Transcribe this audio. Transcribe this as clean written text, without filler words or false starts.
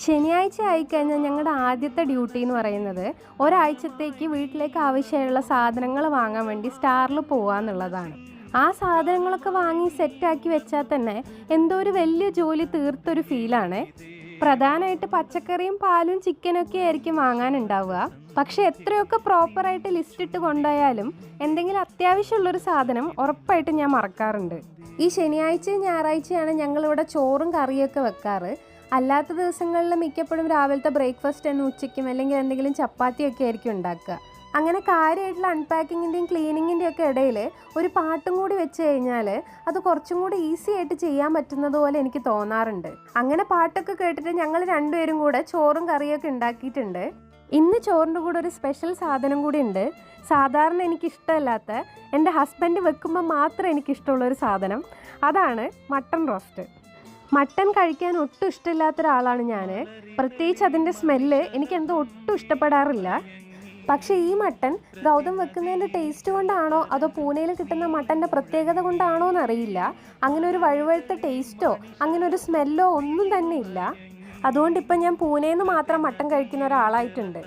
ശനിയാഴ്ച ആയിക്കഴിഞ്ഞാൽ ഞങ്ങളുടെ ആദ്യത്തെ ഡ്യൂട്ടി എന്ന് പറയുന്നത് ഒരാഴ്ചത്തേക്ക് വീട്ടിലേക്ക് ആവശ്യമുള്ള സാധനങ്ങൾ വാങ്ങാൻ വേണ്ടി സ്റ്റാറിൽ പോവാന്നുള്ളതാണ്. ആ സാധനങ്ങളൊക്കെ വാങ്ങി സെറ്റാക്കി വെച്ചാൽ തന്നെ എന്തോ ഒരു വലിയ ജോലി തീർത്തൊരു ഫീലാണ്. പ്രധാനമായിട്ട് പച്ചക്കറിയും പാലും ചിക്കനൊക്കെ ആയിരിക്കും വാങ്ങാനുണ്ടാവുക. പക്ഷെ എത്രയൊക്കെ പ്രോപ്പറായിട്ട് ലിസ്റ്റ് ഇട്ട് കൊണ്ടുപോയാലും എന്തെങ്കിലും അത്യാവശ്യമുള്ളൊരു സാധനം ഉറപ്പായിട്ട് ഞാൻ മറക്കാറുണ്ട്. ഈ ശനിയാഴ്ചയും ഞായറാഴ്ചയാണ് ഞങ്ങളിവിടെ ചോറും കറിയൊക്കെ വെക്കാറ്. അല്ലാത്ത ദിവസങ്ങളിൽ മിക്കപ്പോഴും രാവിലത്തെ ബ്രേക്ക്ഫാസ്റ്റ് തന്നെ ഉച്ചയ്ക്കും അല്ലെങ്കിൽ എന്തെങ്കിലും ചപ്പാത്തിയൊക്കെ ആയിരിക്കും ഉണ്ടാക്കുക. അങ്ങനെ കാര്യമായിട്ടുള്ള അൺപാക്കിങ്ങിൻ്റെയും ക്ലീനിങ്ങിൻ്റെയും ഒക്കെ ഇടയിൽ ഒരു പാട്ടും കൂടി വെച്ച് കഴിഞ്ഞാൽ അത് കുറച്ചും കൂടി ഈസി ആയിട്ട് ചെയ്യാൻ പറ്റുന്നത് പോലെ എനിക്ക് തോന്നാറുണ്ട്. അങ്ങനെ പാട്ടൊക്കെ കേട്ടിട്ട് ഞങ്ങൾ രണ്ടുപേരും കൂടെ ചോറും കറിയൊക്കെ ഉണ്ടാക്കിയിട്ടുണ്ട്. ഇന്ന് ചോറിൻ്റെ കൂടെ ഒരു സ്പെഷ്യൽ സാധനം കൂടി ഉണ്ട്. സാധാരണ എനിക്കിഷ്ടമല്ലാത്ത, എൻ്റെ ഹസ്ബൻഡ് വെക്കുമ്പോൾ മാത്രം എനിക്കിഷ്ടമുള്ളൊരു സാധനം, അതാണ് മട്ടൺ റോസ്റ്റ്. മട്ടൺ കഴിക്കാൻ ഒട്ടും ഇഷ്ടമില്ലാത്ത ഒരാളാണ് ഞാൻ. പ്രത്യേകിച്ച് അതിൻ്റെ സ്മെല്ല് എനിക്കെന്തോ ഒട്ടും ഇഷ്ടപ്പെടാറില്ല. പക്ഷേ ഈ മട്ടൺ ഗൗതം വെക്കുന്നതിൻ്റെ ടേസ്റ്റ് കൊണ്ടാണോ അതോ പൂനെയിൽ കിട്ടുന്ന മട്ടൻ്റെ പ്രത്യേകത കൊണ്ടാണോ എന്നറിയില്ല, അങ്ങനെ ഒരു വഴുവഴുത്ത ടേസ്റ്റോ അങ്ങനെ ഒരു സ്മെല്ലോ ഒന്നും തന്നെ ഇല്ല. അതുകൊണ്ട് ഇപ്പം ഞാൻ പൂനെയിൽ നിന്ന് മാത്രം മട്ടൺ കഴിക്കുന്ന ഒരാളായിട്ടുണ്ട്.